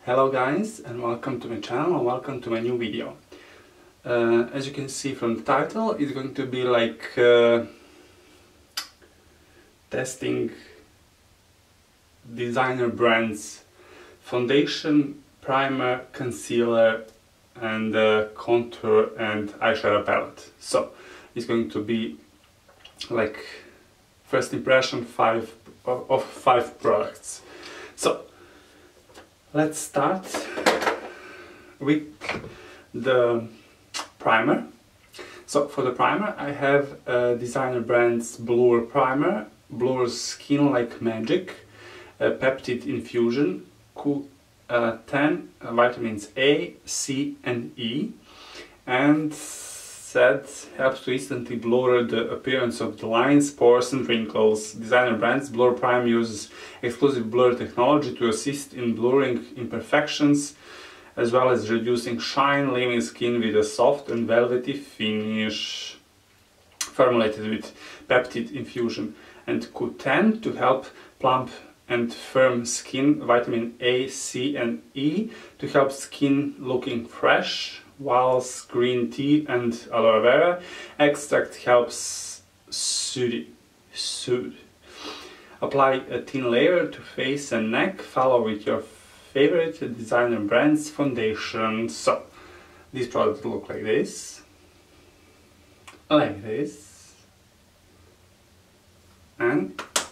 Hello guys, and welcome to my channel and welcome to my new video. As you can see from the title, it's going to be like testing designer brands foundation, primer, concealer and contour and eyeshadow palette. So it's going to be like first impression of five products. So let's start with the primer. So for the primer I have designer brand's Blur primer, blurs skin like magic, peptide infusion, Q10, vitamins A, C and E, and helps to instantly blur the appearance of the lines, pores and wrinkles. Designer brand's Blur Prime uses exclusive blur technology to assist in blurring imperfections as well as reducing shine, leaving skin with a soft and velvety finish. Formulated with peptide infusion and Q10 to help plump and firm skin, vitamin A, C and E to help skin looking fresh, whilst green tea and aloe vera extract helps soothe. Apply a thin layer to face and neck, follow with your favorite designer brand's foundation. So these products look like this, and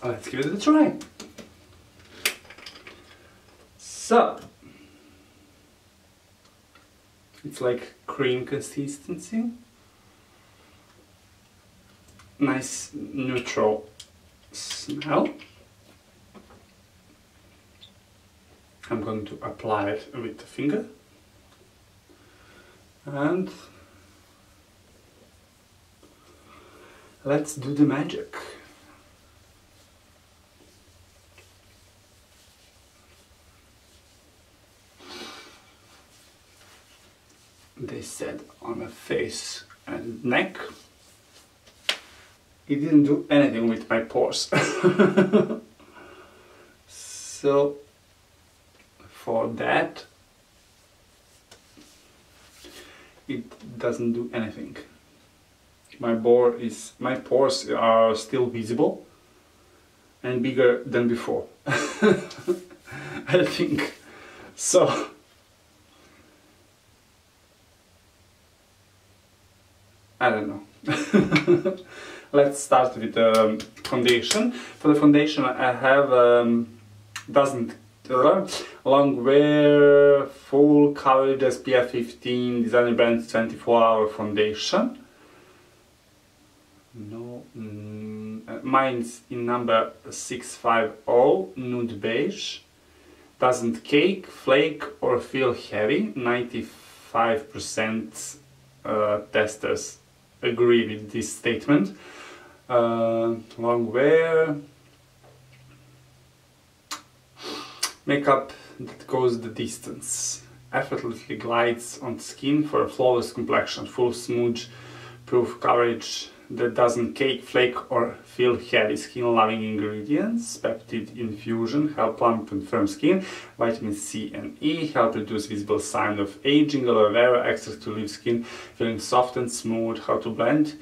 let's give it a try. So it's like cream consistency, nice neutral smell. I'm going to apply it with the finger and let's do the magic. They said on my face and neck. It didn't do anything with my pores. So for that it doesn't do anything. My pores are still visible and bigger than before. I think so. I don't know. Let's start with the foundation. For the foundation I have long wear full coverage SPF 15 designer brand 24-hour foundation. Mine's in number 650, nude beige. Doesn't cake, flake or feel heavy. 95% testers agree with this statement. Long wear, makeup that goes the distance, effortlessly glides on skin for a flawless complexion, full smudge proof coverage that doesn't cake, flake or feel heavy. Skin loving ingredients, peptide infusion, help plump and firm skin, vitamin C and E, help reduce visible sign of aging, aloe vera extract to leave skin feeling soft and smooth, how to blend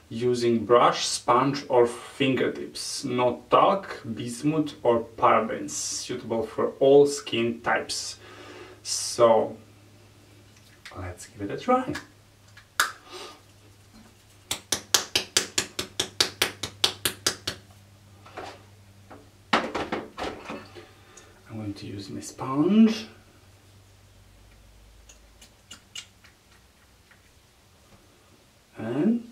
using brush, sponge or fingertips, no talc, bismuth or parabens, suitable for all skin types. So let's give it a try. I'm going to use my sponge and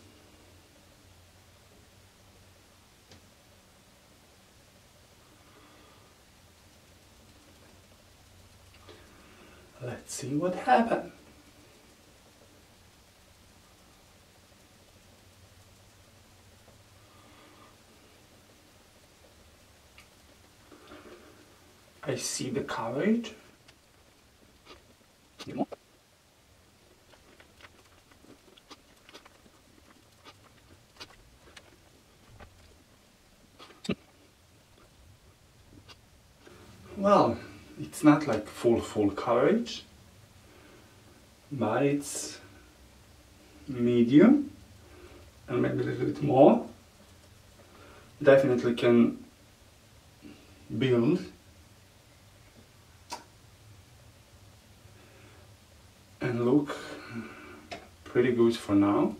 let's see what happened. I see the coverage. Well, it's not like full coverage, but it's medium and maybe a little bit more. Definitely can build and look pretty good for now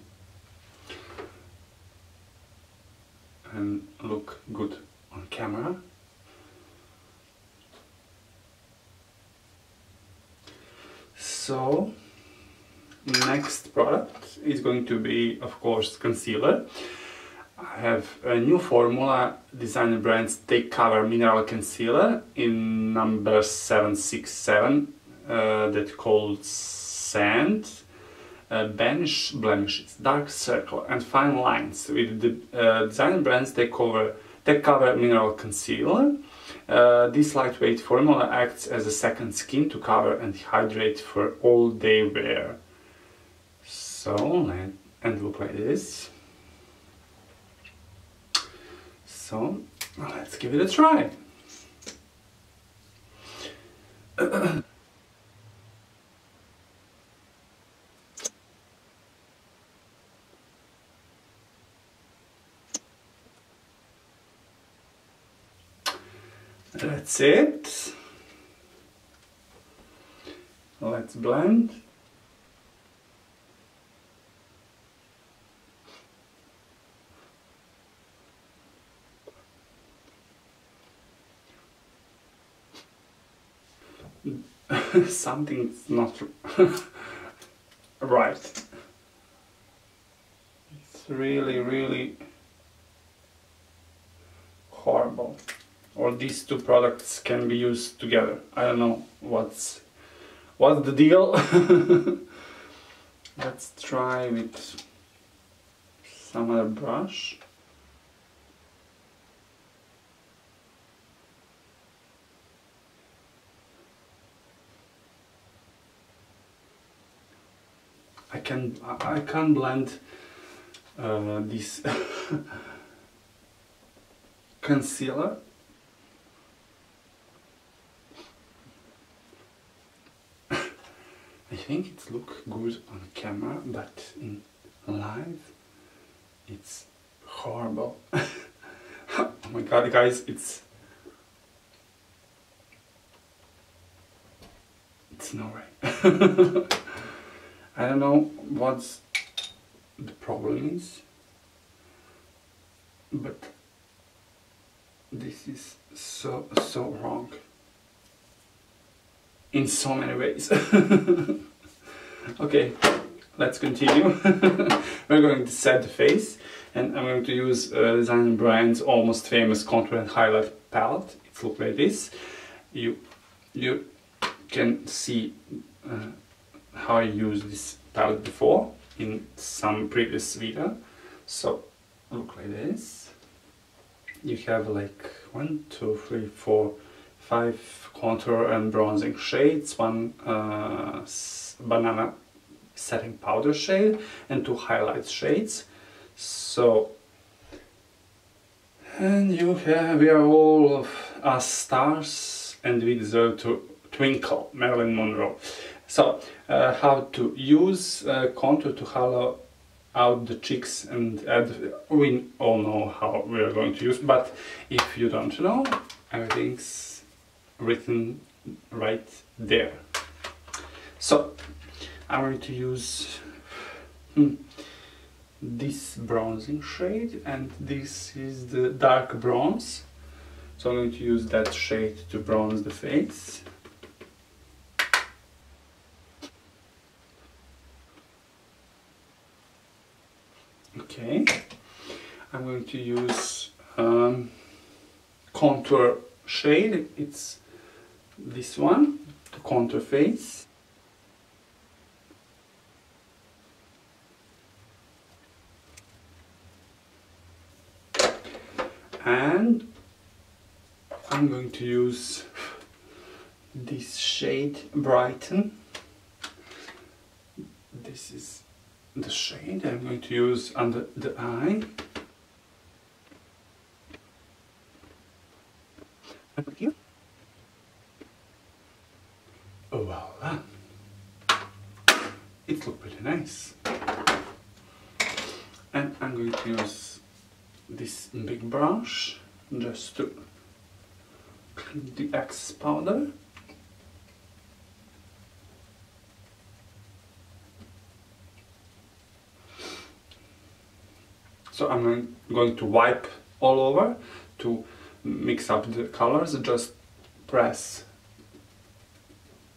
and look good on camera. So next product is going to be, of course, concealer. I have a new formula. Designer brands, they cover mineral concealer in number 767 that called Sand. Banish blemishes, dark circle and fine lines. With the designer brands, they cover mineral concealer. This lightweight formula acts as a second skin to cover and hydrate for all day wear. So, and look like this. So, let's give it a try. That's it. Let's blend. Something's not right. It's really horrible. Or these two products can be used together. I don't know what's the deal. Let's try with some other brush. I can blend this concealer. I think it looks good on camera, but in live it's horrible. Oh my god, guys, it's no way. I don't know what the problem is, but this is so wrong in so many ways. Okay, let's continue. We're going to set the face, and I'm going to use Designer Brand's almost famous contour and highlight palette. It looks like this. You can see how I used this palette before in some previous video. So look like this. You have like 1, 2, 3, 4, 5 contour and bronzing shades, one banana setting powder shade and 2 highlight shades. So, and we are all of us stars and we deserve to twinkle, Marilyn Monroe. So, how to use contour to hollow out the cheeks and add, we all know how we are going to use, but if you don't know, everything's written right there. So, I'm going to use this bronzing shade, and this is the dark bronze. So I'm going to use that shade to bronze the face. Okay, I'm going to use contour shade. It's this one, the contour face. And I'm going to use this shade Brighten. This is the shade I'm going to use under the eye. voila! It looks pretty nice. And I'm going to use this big brush just to clean the excess powder. So I'm going to wipe all over to mix up the colors, just press,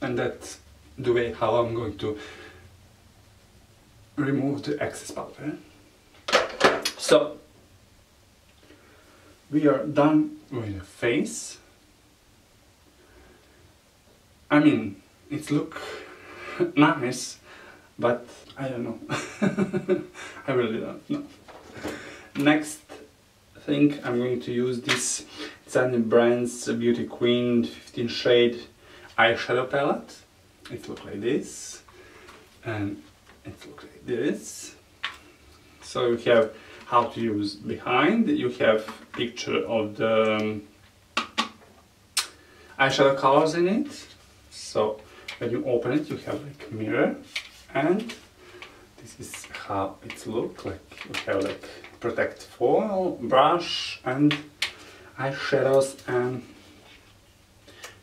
and that's the way how I'm going to remove the excess powder. So we are done with the face. I mean, it looks nice, but I don't know. I really don't know. Next thing, I'm going to use this Sunny Brand's Beauty Queen 15 shade eyeshadow palette. It looks like this, and it looks like this. So you have how to use behind, you have picture of the eyeshadow colors in it. So when you open it, you have like a mirror, and this is how it looks like. You have like protect foil, brush, and eyeshadows, and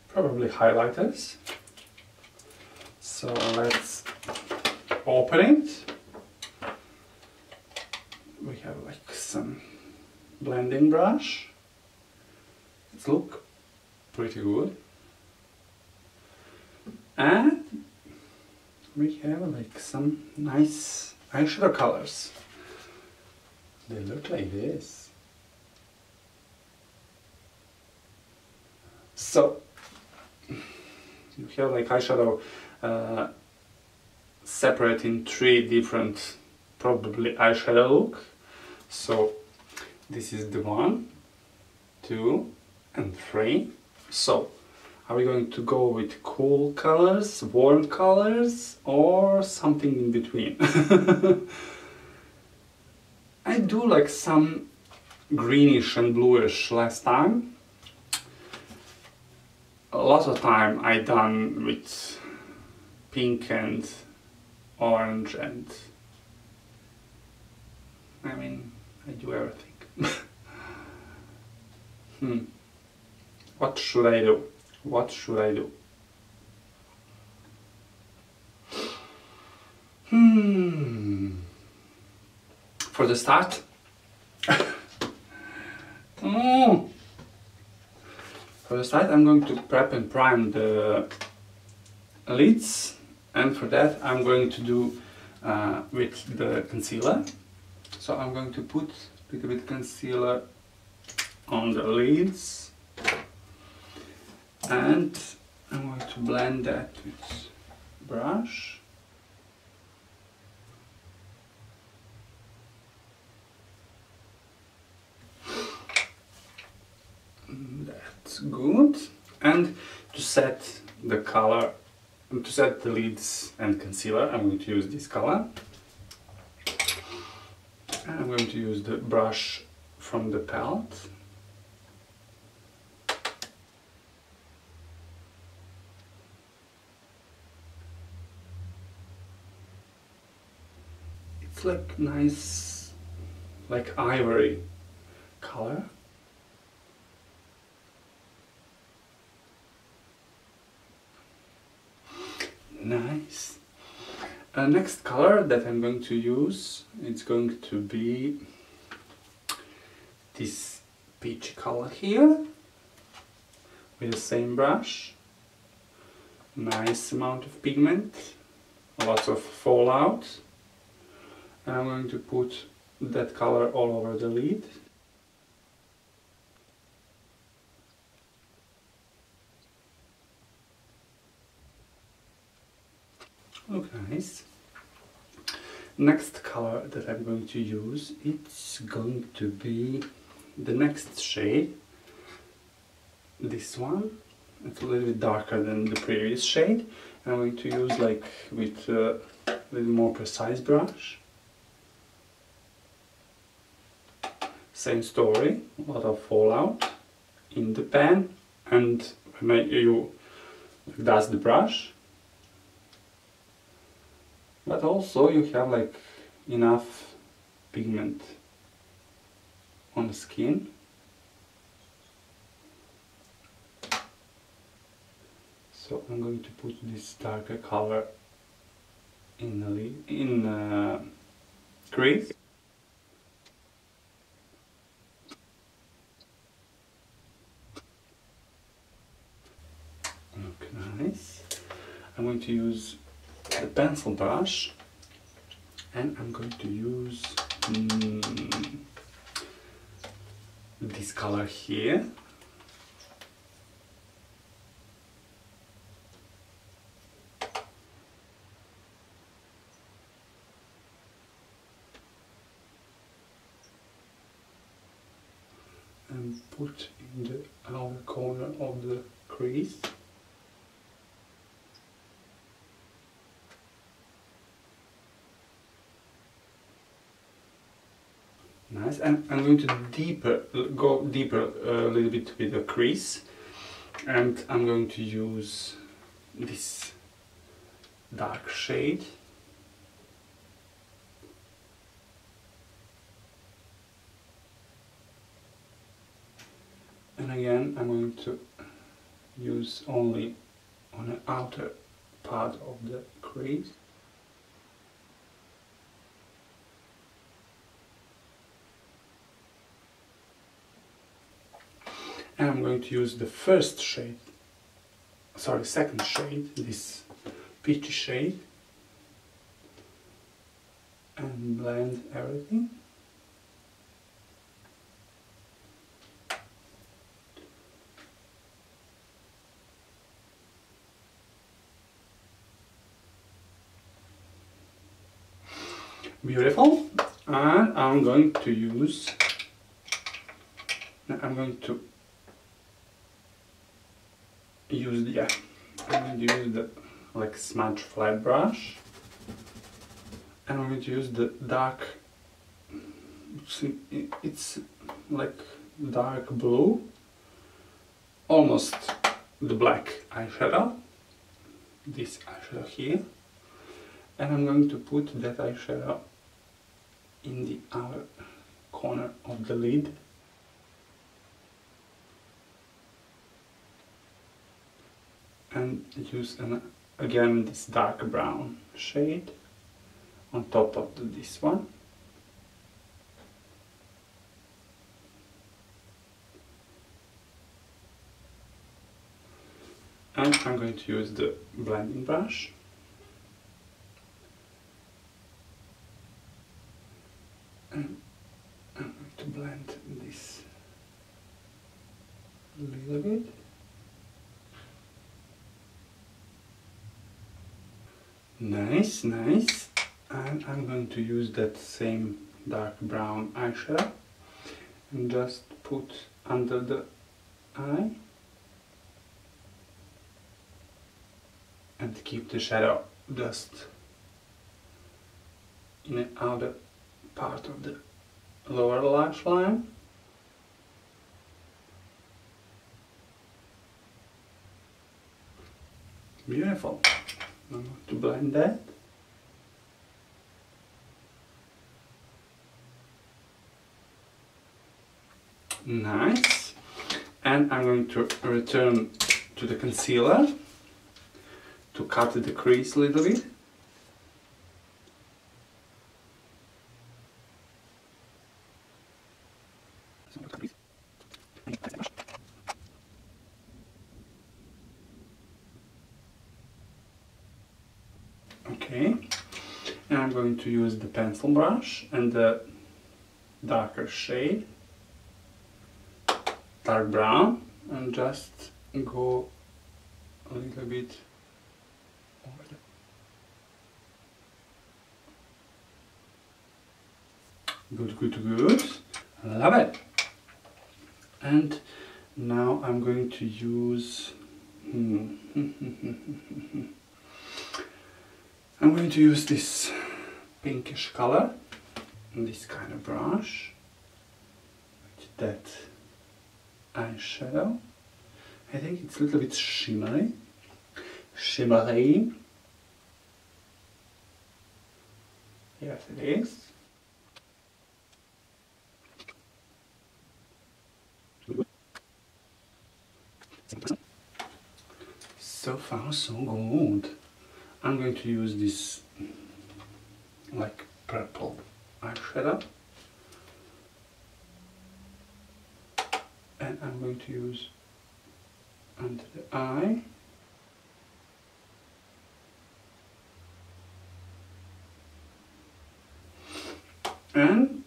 probably highlighters. So let's open it. We have like some blending brush. It looks pretty good. And we have like some nice eyeshadow colors. They look like this. So you have like eyeshadow separate in 3 different probably eyeshadow look. So this is the 1, 2 and 3. So are we going to go with cool colors, warm colors, or something in between? I do like some greenish and bluish last time. A lot of time I done with pink and orange, and I mean, I do everything. What should I do? What should I do? For the start, for the start I'm going to prep and prime the lids, and for that I'm going to do with the concealer. So I'm going to put a little bit concealer on the lids, and I'm going to blend that with brush. That's good. And to set the color, to set the lids and concealer, I'm going to use this color. And I'm going to use the brush from the palette. It's like nice, like ivory color. Nice. Next color that I'm going to use, it's going to be this peach color here, with the same brush. Nice amount of pigment, lots of fallout, and I'm going to put that color all over the lid. Look nice. Next color that I'm going to use, it's going to be the next shade. This one. It's a little bit darker than the previous shade. I'm going to use like with a little more precise brush. Same story, a lot of fallout in the pan, and when you dust the brush, but also you have like enough pigment on the skin. So I'm going to put this darker color in the crease. Look nice. I'm going to use the pencil brush, and I'm going to use this color here. And put in the outer corner of the crease. Nice, and I'm going to go deeper a little bit with the crease, and I'm going to use this dark shade. And again, I'm going to use only on the outer part of the crease. And I'm going to use the second shade, this peachy shade, and blend everything. Beautiful. And I'm going to use the like smudge flat brush, and I'm going to use the dark, it's like dark blue, almost the black eyeshadow, this eyeshadow here, and I'm going to put that eyeshadow in the outer corner of the lid. And use again this dark brown shade on top of this one. And I'm going to use the blending brush. And I'm going to blend this a little bit. Nice, nice. And I'm going to use that same dark brown eyeshadow and just put under the eye and keep the shadow just in the outer part of the lower lash line. Beautiful. I'm going to blend that. Nice. And I'm going to return to the concealer to cut the crease a little bit. Okay, and I'm going to use the pencil brush and the darker shade, dark brown, and just go a little bit over the... Good, good, good. Love it. And now I'm going to use I'm going to use this pinkish color, this kind of brush, with that eyeshadow. I think it's a little bit shimmery. Yes, it is. So far, so good. I'm going to use this like purple eyeshadow, and I'm going to use under the eye. And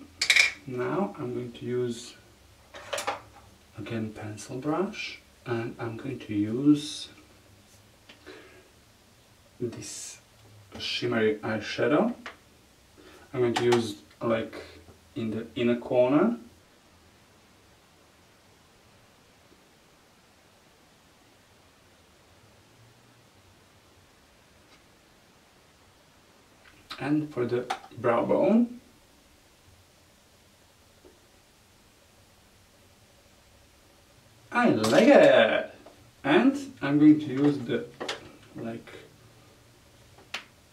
now I'm going to use again pencil brush, and I'm going to use this shimmery eyeshadow. I'm going to use like in the inner corner. And for the brow bone, I like it! And I'm going to use the like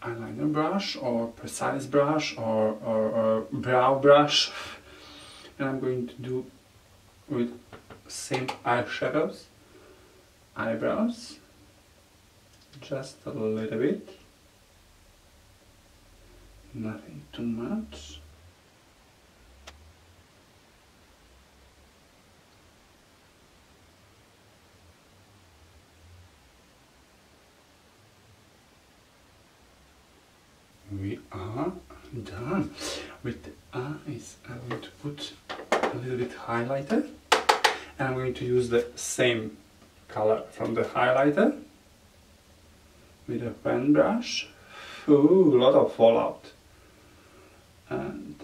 eyeliner brush or precise brush or brow brush, and I'm going to do with same eyeshadows, eyebrows, just a little bit, nothing too much. We are done. With the eyes, I'm going to put a little bit highlighter, and I'm going to use the same color from the highlighter with a pen brush. Ooh, a lot of fallout. And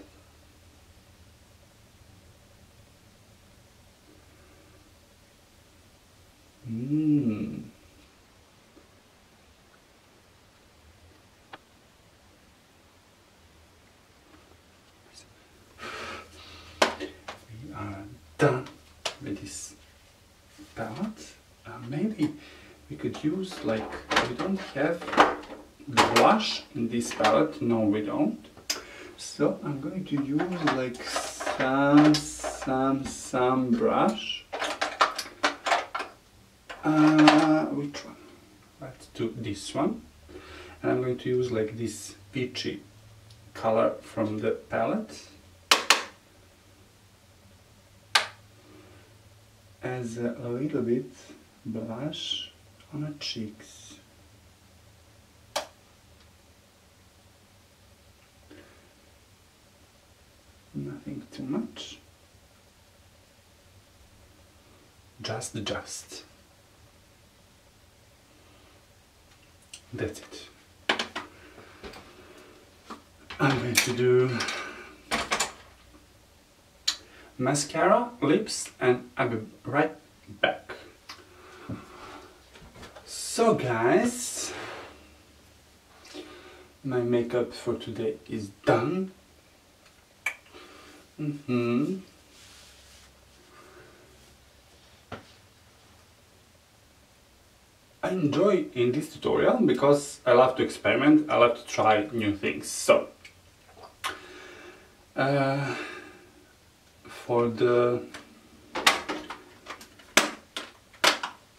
we are done with this palette. Maybe we could use like, we don't have the blush in this palette. No, we don't. So I'm going to use like some brush. Which one? Let's do this one. And I'm going to use like this peachy color from the palette as a little bit blush on the cheeks. Nothing too much. Just. That's it. I'm going to do mascara, lips, and I'll be right back. So guys, my makeup for today is done. I enjoy in this tutorial because I love to experiment, I love to try new things. So, for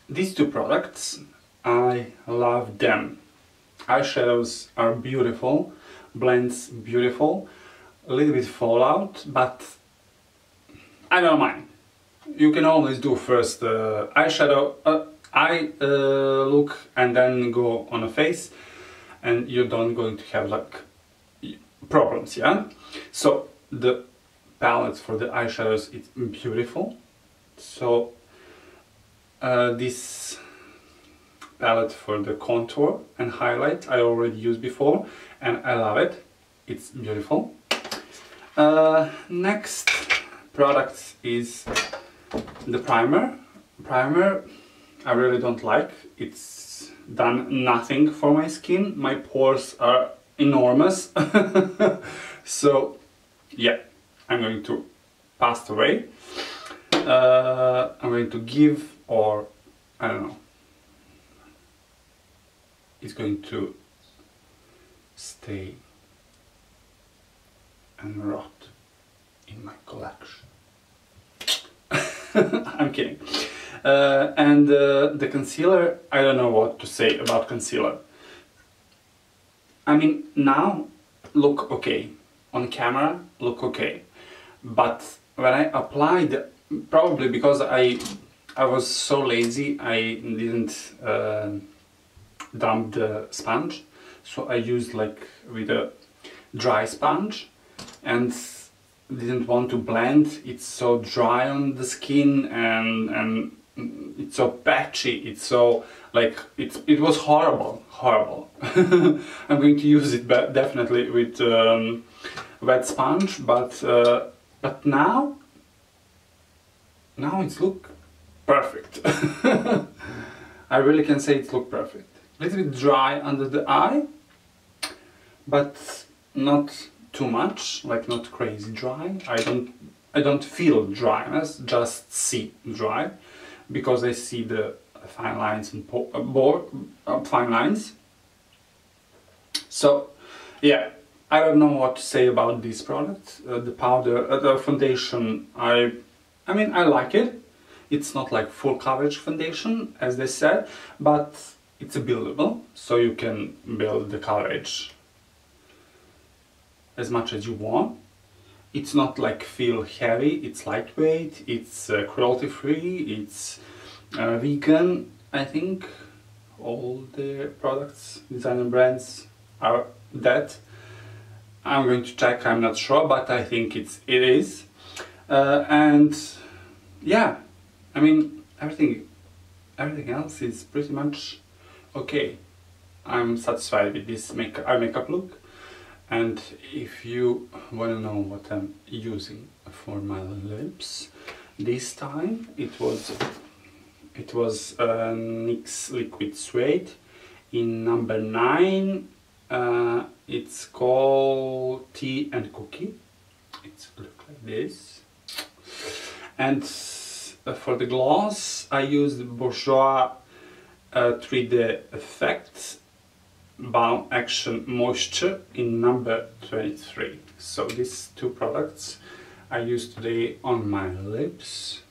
these two products, I love them. Eyeshadows are beautiful, blends beautiful, a little bit fallout, but I don't mind. You can always do first eyeshadow, eye look, and then go on a face, and you're not going to have like problems, yeah? So the palette for the eyeshadows is beautiful. So this palette for the contour and highlight I already used before, and I love it. It's beautiful. Next product is the primer. Primer I really don't like. It's done nothing for my skin. My pores are enormous. So yeah, I'm going to pass away. I'm going to give, or I don't know, it's going to stay and rot in my collection. I'm kidding. And the concealer, I don't know what to say about concealer. I mean, now look okay. On camera, look okay. But when I applied, probably because I was so lazy, I didn't dump the sponge. So I used like with a dry sponge and didn't want to blend. It's so dry on the skin and it's so patchy. It's so like it was horrible. I'm going to use it definitely with wet sponge, but now it's look perfect. I really can say it look perfect. A little bit dry under the eye, but not too much, like not crazy dry. I don't feel dryness, just see dry, because I see the fine lines and fine lines. So yeah, I don't know what to say about this product. The powder, the foundation, I mean, I like it. It's not like full coverage foundation, as they said, but it's a buildable, so you can build the coverage as much as you want. It's not like feel heavy, it's lightweight, it's cruelty free, it's vegan. I think all the products, designer brands are that. I'm going to check, I'm not sure, but I think it is. And yeah, I mean, everything else is pretty much okay. I'm satisfied with this makeup look. And if you want to know what I'm using for my lips, this time it was NYX Liquid Suede in number 9. It's called Tea and Cookie. It's look like this. And for the gloss, I used Bourjois 3D Effect Balm Action Moisture in number 23. So these two products I use today on my lips.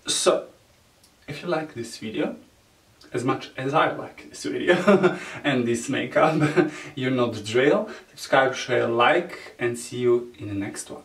So, if you like this video, as much as I like this video and this makeup, you know the drill. Subscribe, share, like, and see you in the next one.